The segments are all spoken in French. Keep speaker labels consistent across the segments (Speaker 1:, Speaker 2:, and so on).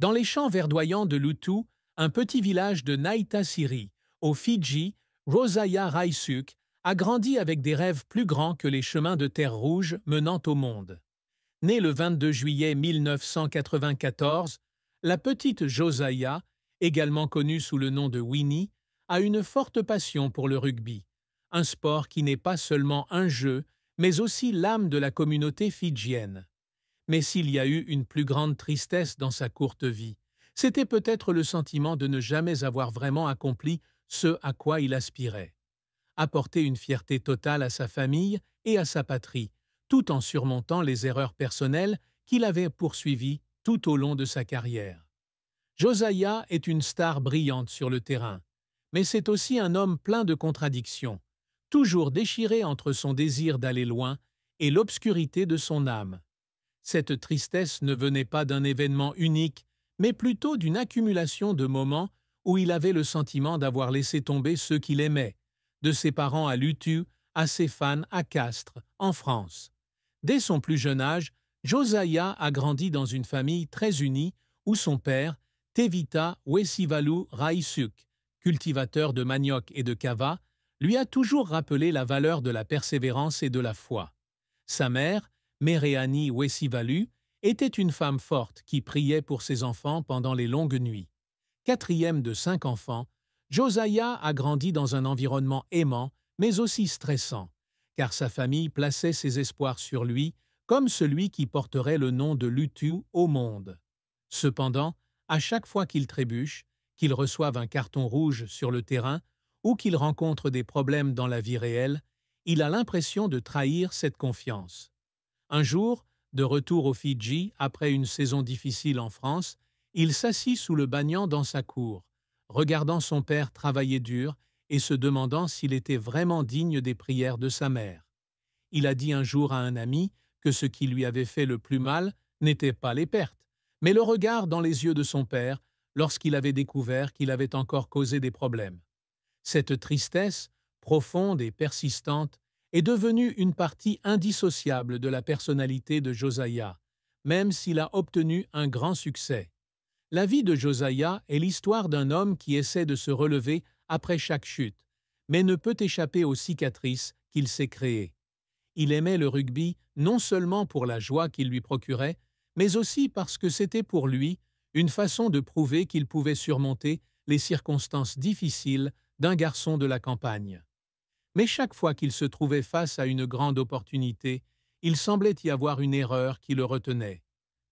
Speaker 1: Dans les champs verdoyants de Lutu, un petit village de Naitasiri, aux Fidji, Rosaya Raisuk a grandi avec des rêves plus grands que les chemins de terre rouge menant au monde. Née le 22 juillet 1994, la petite Josiah, également connue sous le nom de Winnie, a une forte passion pour le rugby, un sport qui n'est pas seulement un jeu, mais aussi l'âme de la communauté fidjienne. Mais s'il y a eu une plus grande tristesse dans sa courte vie, c'était peut-être le sentiment de ne jamais avoir vraiment accompli ce à quoi il aspirait. Apporter une fierté totale à sa famille et à sa patrie, tout en surmontant les erreurs personnelles qu'il avait poursuivies tout au long de sa carrière. Josiah est une star brillante sur le terrain, mais c'est aussi un homme plein de contradictions, toujours déchiré entre son désir d'aller loin et l'obscurité de son âme. Cette tristesse ne venait pas d'un événement unique, mais plutôt d'une accumulation de moments où il avait le sentiment d'avoir laissé tomber ceux qu'il aimait, de ses parents à Lutu à ses fans à Castres, en France. Dès son plus jeune âge, Josiah a grandi dans une famille très unie où son père, Tevita Wesivalu Raisuk, cultivateur de manioc et de kava, lui a toujours rappelé la valeur de la persévérance et de la foi. Sa mère, Mereani Wesivalu, était une femme forte qui priait pour ses enfants pendant les longues nuits. Quatrième de 5 enfants, Josiah a grandi dans un environnement aimant, mais aussi stressant, car sa famille plaçait ses espoirs sur lui comme celui qui porterait le nom de Lutu au monde. Cependant, à chaque fois qu'il trébuche, qu'il reçoive un carton rouge sur le terrain ou qu'il rencontre des problèmes dans la vie réelle, il a l'impression de trahir cette confiance. Un jour, de retour aux Fidji après une saison difficile en France, il s'assit sous le banyan dans sa cour, regardant son père travailler dur et se demandant s'il était vraiment digne des prières de sa mère. Il a dit un jour à un ami que ce qui lui avait fait le plus mal n'était pas les pertes, mais le regard dans les yeux de son père lorsqu'il avait découvert qu'il avait encore causé des problèmes. Cette tristesse, profonde et persistante, est devenue une partie indissociable de la personnalité de Josiah, même s'il a obtenu un grand succès. La vie de Josiah est l'histoire d'un homme qui essaie de se relever après chaque chute, mais ne peut échapper aux cicatrices qu'il s'est créées. Il aimait le rugby non seulement pour la joie qu'il lui procurait, mais aussi parce que c'était pour lui une façon de prouver qu'il pouvait surmonter les circonstances difficiles d'un garçon de la campagne. Mais chaque fois qu'il se trouvait face à une grande opportunité, il semblait y avoir une erreur qui le retenait.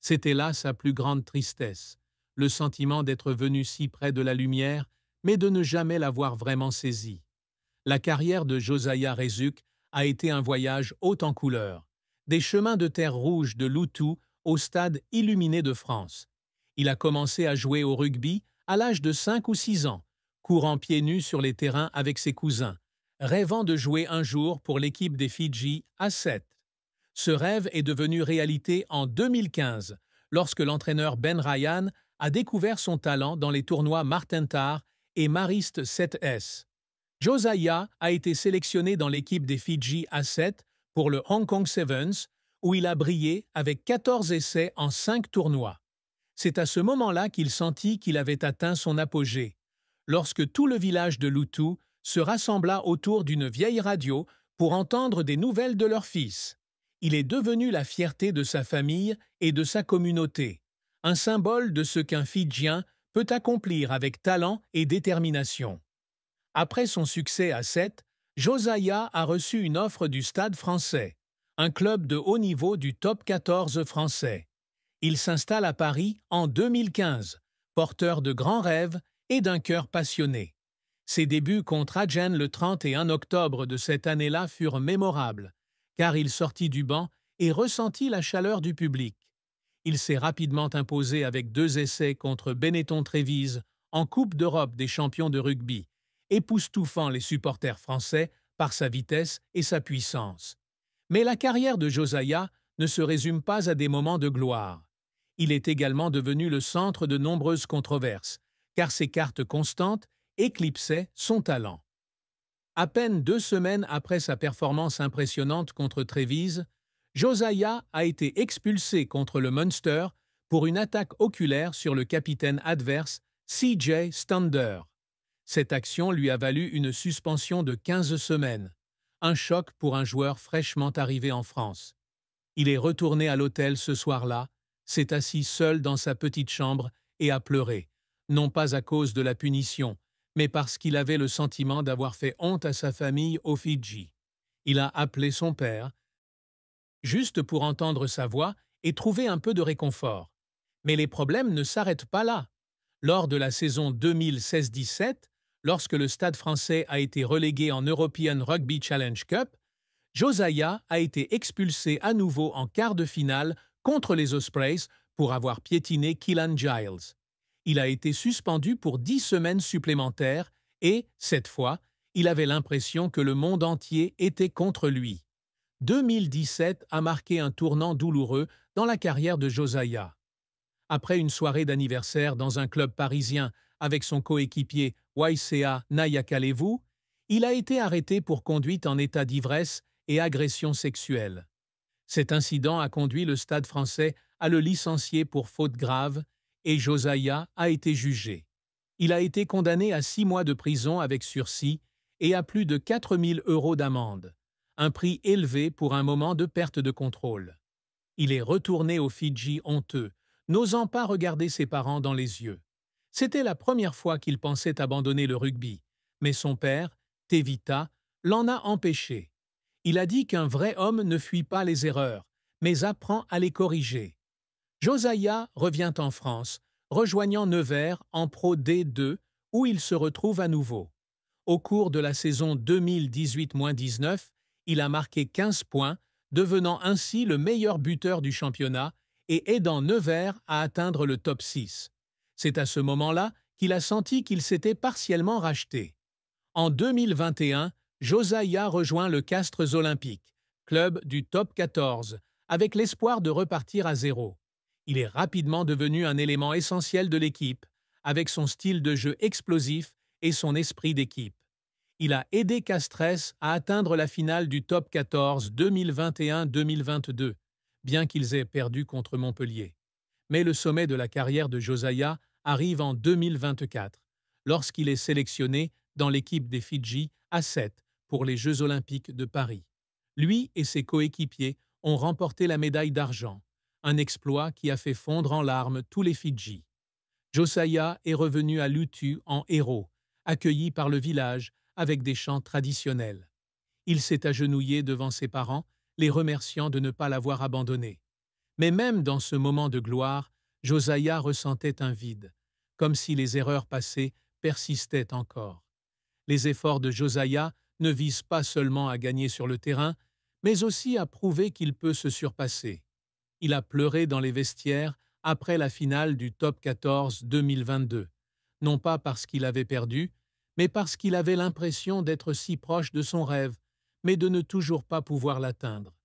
Speaker 1: C'était là sa plus grande tristesse, le sentiment d'être venu si près de la lumière, mais de ne jamais l'avoir vraiment saisie. La carrière de Josiah Raisuk a été un voyage haut en couleurs, des chemins de terre rouge de Lutu au stade illuminé de France. Il a commencé à jouer au rugby à l'âge de 5 ou 6 ans, courant pieds nus sur les terrains avec ses cousins, rêvant de jouer un jour pour l'équipe des Fidji à 7. Ce rêve est devenu réalité en 2015, lorsque l'entraîneur Ben Ryan a découvert son talent dans les tournois Martin et Marist 7S. Josiah a été sélectionné dans l'équipe des Fidji à 7 pour le Hong Kong Sevens, où il a brillé avec 14 essais en 5 tournois. C'est à ce moment-là qu'il sentit qu'il avait atteint son apogée, lorsque tout le village de Lutu se rassembla autour d'une vieille radio pour entendre des nouvelles de leur fils. Il est devenu la fierté de sa famille et de sa communauté, un symbole de ce qu'un Fidjien peut accomplir avec talent et détermination. Après son succès à 7, Josiah a reçu une offre du Stade français, un club de haut niveau du top 14 français. Il s'installe à Paris en 2015, porteur de grands rêves et d'un cœur passionné. Ses débuts contre Agen le 31 octobre de cette année-là furent mémorables, car il sortit du banc et ressentit la chaleur du public. Il s'est rapidement imposé avec 2 essais contre Benetton-Trévise en Coupe d'Europe des champions de rugby, époustouflant les supporters français par sa vitesse et sa puissance. Mais la carrière de Josiah ne se résume pas à des moments de gloire. Il est également devenu le centre de nombreuses controverses, car ses cartes constantes éclipsaient son talent. À peine 2 semaines après sa performance impressionnante contre Trévise, Josiah a été expulsé contre le Munster pour une attaque oculaire sur le capitaine adverse C.J. Stander. Cette action lui a valu une suspension de 15 semaines, un choc pour un joueur fraîchement arrivé en France. Il est retourné à l'hôtel ce soir-là, s'est assis seul dans sa petite chambre et a pleuré, non pas à cause de la punition, mais parce qu'il avait le sentiment d'avoir fait honte à sa famille aux Fidji. Il a appelé son père, juste pour entendre sa voix et trouver un peu de réconfort. Mais les problèmes ne s'arrêtent pas là. Lors de la saison 2016-17, lorsque le Stade français a été relégué en European Rugby Challenge Cup, Josiah a été expulsé à nouveau en quart de finale contre les Ospreys pour avoir piétiné Keelan Giles. Il a été suspendu pour 10 semaines supplémentaires et, cette fois, il avait l'impression que le monde entier était contre lui. 2017 a marqué un tournant douloureux dans la carrière de Josiah. Après une soirée d'anniversaire dans un club parisien avec son coéquipier Waisea Nayakalevu, il a été arrêté pour conduite en état d'ivresse et agression sexuelle. Cet incident a conduit le Stade français à le licencier pour faute grave et Josiah a été jugé. Il a été condamné à 6 mois de prison avec sursis et à plus de 4 000 € d'amende, un prix élevé pour un moment de perte de contrôle. Il est retourné aux Fidji honteux, n'osant pas regarder ses parents dans les yeux. C'était la première fois qu'il pensait abandonner le rugby, mais son père, Tevita, l'en a empêché. Il a dit qu'un vrai homme ne fuit pas les erreurs, mais apprend à les corriger. Josiah revient en France, rejoignant Nevers en Pro D2, où il se retrouve à nouveau. Au cours de la saison 2018-19, il a marqué 15 points, devenant ainsi le meilleur buteur du championnat et aidant Nevers à atteindre le top 6. C'est à ce moment-là qu'il a senti qu'il s'était partiellement racheté. En 2021, Josiah rejoint le Castres Olympiques, club du top 14, avec l'espoir de repartir à zéro. Il est rapidement devenu un élément essentiel de l'équipe, avec son style de jeu explosif et son esprit d'équipe. Il a aidé Castres à atteindre la finale du top 14 2021-2022, bien qu'ils aient perdu contre Montpellier. Mais le sommet de la carrière de Josiah arrive en 2024, lorsqu'il est sélectionné dans l'équipe des Fidji à 7 pour les Jeux olympiques de Paris. Lui et ses coéquipiers ont remporté la médaille d'argent, un exploit qui a fait fondre en larmes tous les Fidji. Josiah est revenu à Lutu en héros, accueilli par le village avec des chants traditionnels. Il s'est agenouillé devant ses parents, les remerciant de ne pas l'avoir abandonné. Mais même dans ce moment de gloire, Josiah ressentait un vide, comme si les erreurs passées persistaient encore. Les efforts de Josiah ne visent pas seulement à gagner sur le terrain, mais aussi à prouver qu'il peut se surpasser. Il a pleuré dans les vestiaires après la finale du Top 14 2022, non pas parce qu'il avait perdu, mais parce qu'il avait l'impression d'être si proche de son rêve, mais de ne toujours pas pouvoir l'atteindre.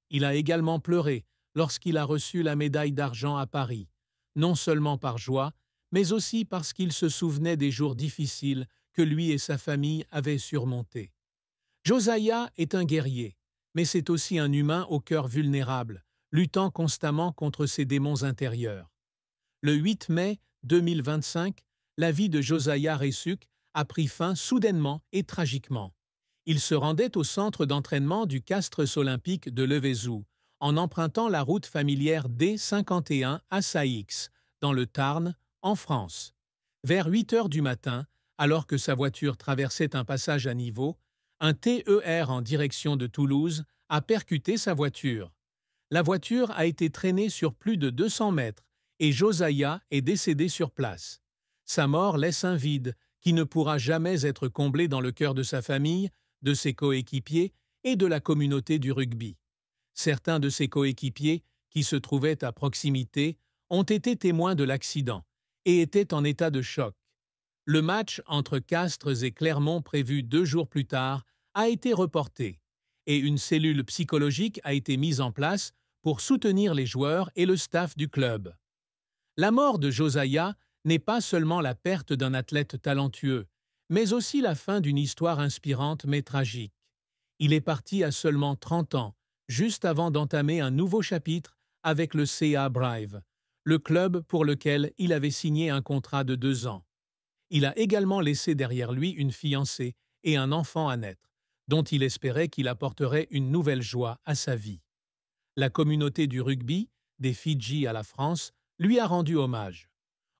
Speaker 1: Il a également pleuré lorsqu'il a reçu la médaille d'argent à Paris, non seulement par joie, mais aussi parce qu'il se souvenait des jours difficiles que lui et sa famille avaient surmontés. Josiah est un guerrier, mais c'est aussi un humain au cœur vulnérable, luttant constamment contre ses démons intérieurs. Le 8 mai 2025, la vie de Josiah Reissuck a pris fin soudainement et tragiquement. Il se rendait au centre d'entraînement du Castres olympique de Levezou, en empruntant la route familière D51 à Saix, dans le Tarn, en France. Vers 8 heures du matin, alors que sa voiture traversait un passage à niveau, un TER en direction de Toulouse a percuté sa voiture. La voiture a été traînée sur plus de 200 mètres et Josiah est décédé sur place. Sa mort laisse un vide qui ne pourra jamais être comblé dans le cœur de sa famille, de ses coéquipiers et de la communauté du rugby. Certains de ses coéquipiers, qui se trouvaient à proximité, ont été témoins de l'accident et étaient en état de choc. Le match entre Castres et Clermont prévu 2 jours plus tard a été reporté et une cellule psychologique a été mise en place pour soutenir les joueurs et le staff du club. La mort de Josiah n'est pas seulement la perte d'un athlète talentueux, mais aussi la fin d'une histoire inspirante mais tragique. Il est parti à seulement 30 ans, juste avant d'entamer un nouveau chapitre avec le CA Brive, le club pour lequel il avait signé un contrat de 2 ans. Il a également laissé derrière lui une fiancée et un enfant à naître, dont il espérait qu'il apporterait une nouvelle joie à sa vie. La communauté du rugby, des Fidji à la France, lui a rendu hommage.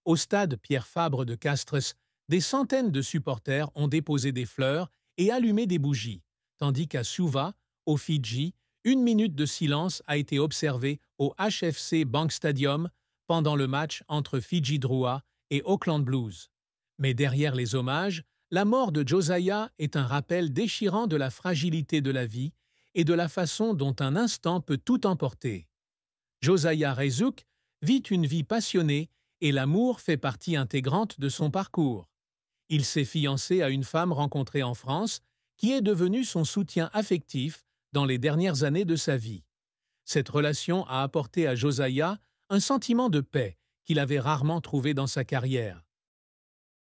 Speaker 1: Au stade Pierre-Fabre de Castres, des centaines de supporters ont déposé des fleurs et allumé des bougies, tandis qu'à Suva, aux Fidji, 1 minute de silence a été observée au HFC Bank Stadium pendant le match entre Fidji Drua et Auckland Blues. Mais derrière les hommages, la mort de Josiah est un rappel déchirant de la fragilité de la vie et de la façon dont un instant peut tout emporter. Josiah Reisuk vit une vie passionnée et l'amour fait partie intégrante de son parcours. Il s'est fiancé à une femme rencontrée en France qui est devenue son soutien affectif dans les dernières années de sa vie. Cette relation a apporté à Josiah un sentiment de paix qu'il avait rarement trouvé dans sa carrière.